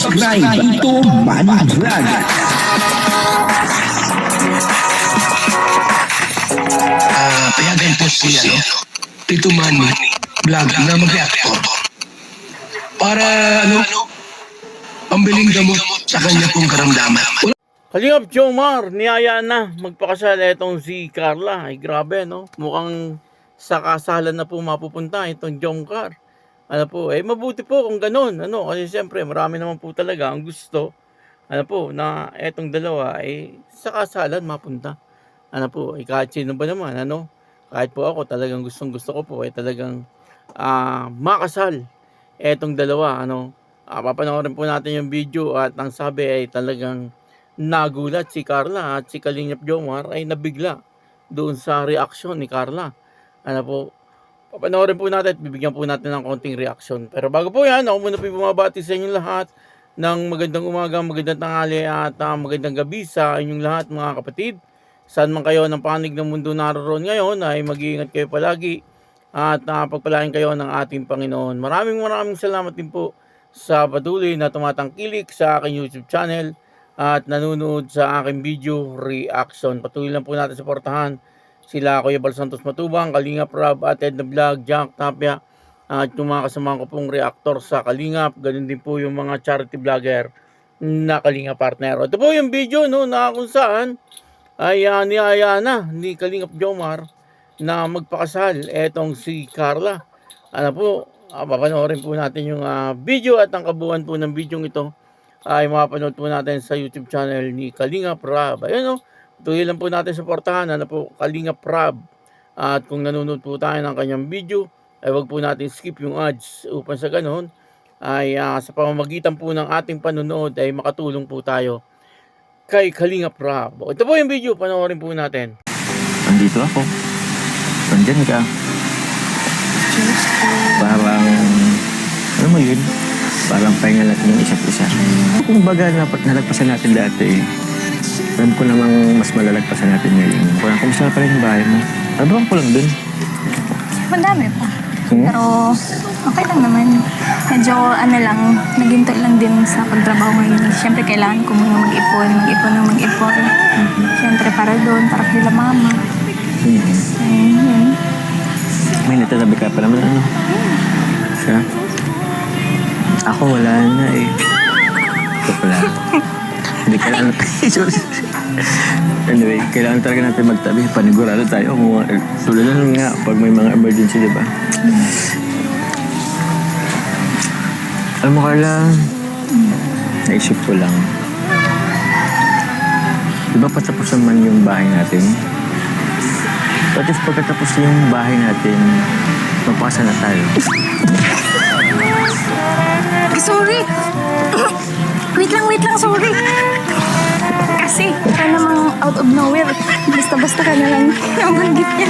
subscribe ito Manny Vlog. Payagan po si Tito Manny Vlog na mag-reactor para pambiling gamot sa kanya pong karamdaman. Kalingap Jomar, niyaya na magpakasal itong si Carla. Ay grabe no, mukhang sa kasalan na po mapupunta itong Jomcar. Ano po, mabuti po kung ganun. Kasi siyempre marami naman po talaga ang gusto. Na etong dalawa ay sa kasalan mapunta. Kahit sino ba naman, kahit po ako talagang gusto ko po talagang makasal etong dalawa, papanoorin po natin yung video at ang sabi ay talagang nagulat si Carla at si Kalingap Jomar ay nabigla doon sa reaksyon ni Carla. Papanoorin po natin at bibigyan po natin ng konting reaksyon. Pero bago po yan, ako muna po bumabati sa inyong lahat ng magandang umaga, magandang tanghali at magandang gabi sa inyong lahat mga kapatid. Saan man kayo ng panig ng mundo naroon ngayon ay mag-iingat kayo palagi at pagpalain kayo ng ating Panginoon. Maraming salamat din po sa patuloy na tumatangkilik sa aking YouTube channel at nanonood sa aking video reaction. Patuloy lang po natin suportahan sila Kuya Bal Santos Matubang, Kalingap Rob at Ed na Vlog, Jack Tapia at yung mga kasamahan ko pong reactor sa Kalingap. Ganun din po yung mga charity vlogger na Kalingap partner. Ito po yung video na kung saan ay niyaya na ni Kalingap Jomar na magpakasal etong si Carla. Papanoorin po natin yung video at ang kabuuan po ng video ito ay mapanood po natin sa YouTube channel ni Kalingap Rob. Tuloy lang po natin suportahan Kalingap Rob. At kung nanonood po tayo ng kanyang video ay wag po natin skip yung ads upang sa ganoon ay sa pamamagitan po ng ating panonood ay makatulong po tayo kay Kalingap Rob. Ito po yung video, panoorin po natin. Nandito ako. Nandyan ka. Parang, ano mo yun? Parang pahinga natin yung isa't isa. Kung baga nalagpasan natin dati, alam ko namang mas malalagpasan natin ngayon. Parang kumusta pa rin yung bahay mo? Ano ko lang dun? Madami pa. Pero okay lang naman. Medyo naginto lang din sa pagtrabaho ngayon. Siyempre kailangan ko muna mag-ipon. Siyempre para doon, para kila mama. May natatabi ka pa naman, Siya? Ako wala na eh. Ito pala. Hindi kailangan... Anyway, kailangan talaga natin magtabi. Panigurado tayo. Tulad lang nga pag may mga emergency, di ba? Alam mo, Carla, naisip ko lang. Di ba patapos naman yung bahay natin? At if pagkatapos yung bahay natin, magpasa na tayo. Sorry! Wait lang, sorry! Kasi, para namang out of nowhere, basta-basta ka na lang nabanggit niya.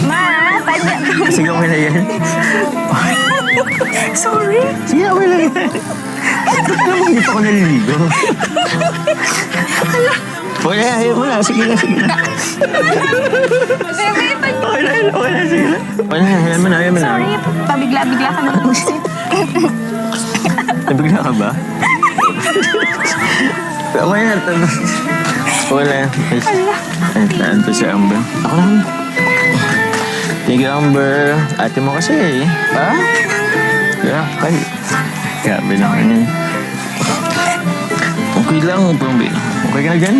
Ma, tanya. Sige, okay na yan. Sorry! Sige, okay na yan. Alam mo, dito ko naliligo. Okay na, ayaw mo na. Sige na. Okay na, sige na. Ayaw mo na. Sorry, pabigla-bigla ka na lang. Nabigla ka ba? Okay na. Wala. Ito si Amber. Ako lang. Thank you, Amber. Ate mo kasi ha? Kaya, grabe naman yun. Okay lang, Pambi. Okay ka na dyan?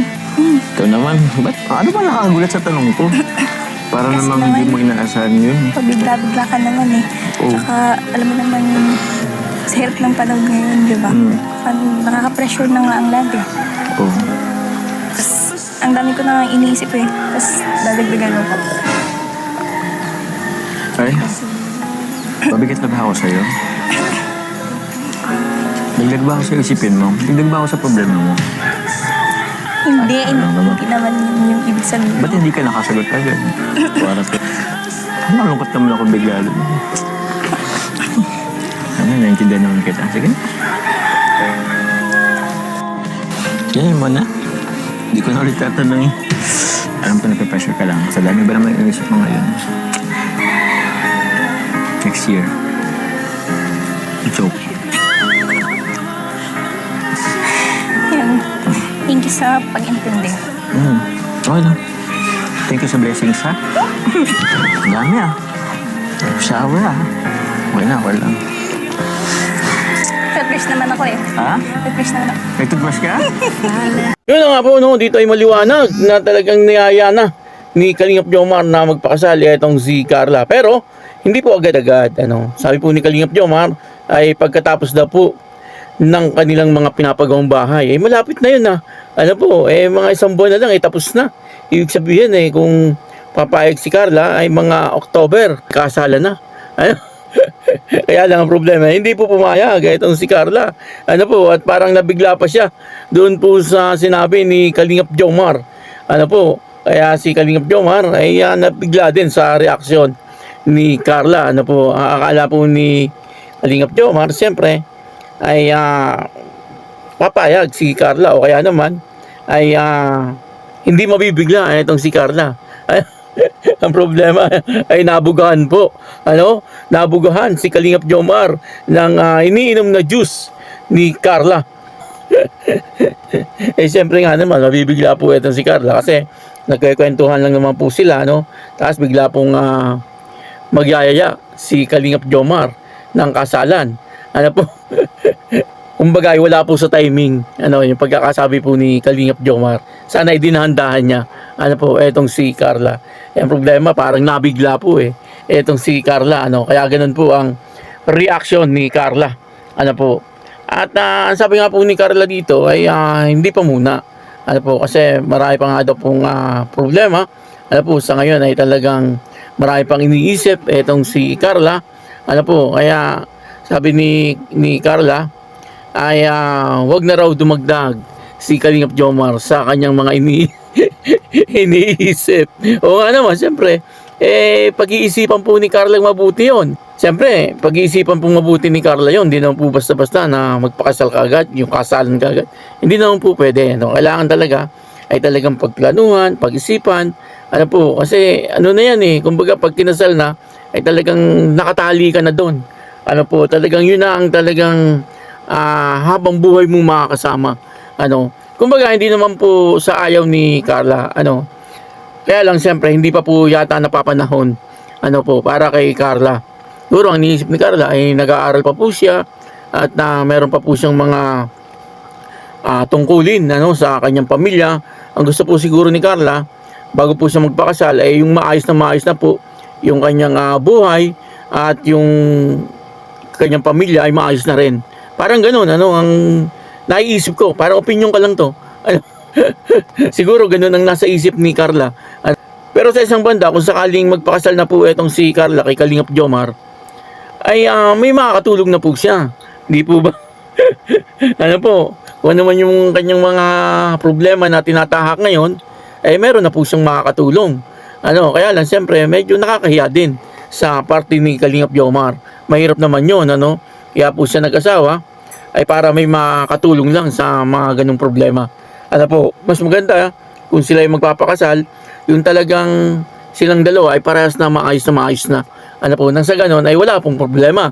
Ikaw naman. Ba't? Ano ba nakagulat sa tanong ko? Para Kasi namang hindi mo inaasahan yun. Pabigla-bigla ka naman eh. Tsaka, alam mo naman, sa hirap ng panahon ngayon, di ba? Nakaka-pressure na nga ang lahat eh. Tapos, ang dami ko na iniisip eh. Tapos, dadagdagan mo pa. Ay, mabigat na ba ako sa'yo? Dagdag ba ako sa isipin mo? Dagdag ba ako sa problema mo? Hindi naman yun yung ibig sabihin. Ba't hindi ka nakasagot agad? Malungkot naman ako bigla. Naintindihan naman kita. Sige. Yan mo na. Hindi ko na ulit tatanungin. Alam ko nape-pressure ka lang. Sa dami ba naman yung isip mo ngayon? Next year. Joke. you sa pag-intindi. Okay lang. Thank you sa blessings, ha? Ang dami, shower, Okay na, okay lang. Toothbrush naman ako eh. Ha? Toothbrush naman ako. May toothbrush ka? Yun na nga po, no, dito ay maliwanag na talagang niyaya na ni Kalingap Jomar na magpakasal itong si Carla. Pero, hindi po agad-agad. Sabi po ni Kalingap Jomar ay pagkatapos daw po ng kanilang mga pinapagawang bahay. Malapit na yun mga isang buwan na lang, tapos na. Ibig sabihin kung papayag si Carla ay mga October, kasala na. Kaya lang ang problema, hindi po pumayag itong si Carla. At parang nabigla pa siya doon po sa sinabi ni Kalingap Jomar. Kaya si Kalingap Jomar ay nabigla din sa reaksyon ni Carla. Akala po ni Kalingap Jomar, siyempre, ay papayag si Carla o kaya naman ay hindi mabibigla itong si Carla. Ang problema ay nabugahan po. Nabugahan si Kalingap Jomar ng iniinom na juice ni Carla. Siyempre nga naman, mabibigla po itong si Carla kasi nagkikwentuhan lang naman po sila, Tapos bigla pong magyayaya si Kalingap Jomar ng kasalan. Kumbaga wala po sa timing yung pagkakasabi po ni Kalingap Jomar. Sana ay dinahandahan niya etong si Carla. Ang problema parang nabigla po etong si Carla kaya ganun po ang reaction ni Carla. At ang sabi nga po ni Carla dito ay hindi pa muna. Kasi marami pa nga daw pong problema. Sa ngayon ay talagang marami pang iniisip etong si Carla. Kaya sabi ni Carla ay wag na raw dumagdag si Kalingap Jomar sa kanyang mga iniisip. O nga naman, siyempre, pag-iisipan po ni Carla mabuti yon. Siyempre, pag-iisipan po mabuti ni Carla yon. Hindi naman po basta-basta na magpakasal ka agad, yung kasalan ka agad. Hindi naman po pwede. Kailangan talaga ay talagang pagplanuhan, pag-isipan. Kasi na yan kumbaga pag kinasal na, ay talagang nakatali ka na doon. Talagang yun na ang talagang habang buhay mong makakasama. Kumbaga hindi naman po sa ayaw ni Carla. Kaya lang siyempre hindi pa po yata napapanahon para kay Carla. Siguro ang iniisip ni Carla ay nag-aaral pa po siya at meron pa po siyang mga tungkulin sa kanyang pamilya. Ang gusto po siguro ni Carla bago po siya magpakasal ay yung maayos na po yung kanyang buhay at yung kanyang pamilya ay maayos na rin. Parang ganoon ang naiisip ko, parang opinion ka lang to. Siguro ganoon ang nasa isip ni Carla. Pero sa isang banda, kung sakaling magpakasal na po etong si Carla kay Kalingap Jomar, ay may makakatulong na po siya. Di po ba? Kung ano man yung kanyang mga problema na tinatahak ngayon, ay meron na po siyang makakatulong. Kaya lang siyempre medyo nakakahiya din sa parte ni Kalingap Jomar. Mahirap naman yun, Kaya po siya nag-asawa ay para may makakatulong lang sa mga ganung problema. Mas maganda kung sila ay magpapakasal, yung talagang silang dalawa ay parehas na maayos na. Nang sa ganon ay wala pong problema.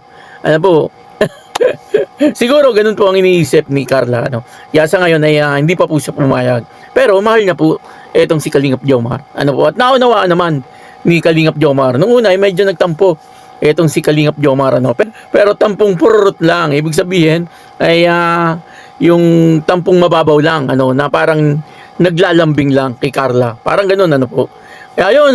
Siguro ganun po ang iniisip ni Carla. Kaya sa ngayon ay hindi pa po siya pumayag. Pero mahal niya po etong si Kalingap Jomar. At naunawaan naman ni Kalingap Jomar. Nung una ay medyo nagtampo etong si Kalingap Jomar. Pero tampong pururut lang. Ibig sabihin ay yung tampong mababaw lang. Na parang naglalambing lang kay Carla. Parang ganun po. Kaya yun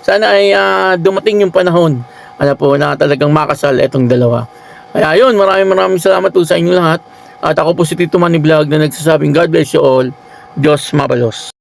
sana ay dumating yung panahon na talagang makasal etong dalawa. Kaya yun, maraming salamat po sa inyo lahat. At ako po si Tito Manny Vlog na nagsasabing God bless you all. Diyos mabalos.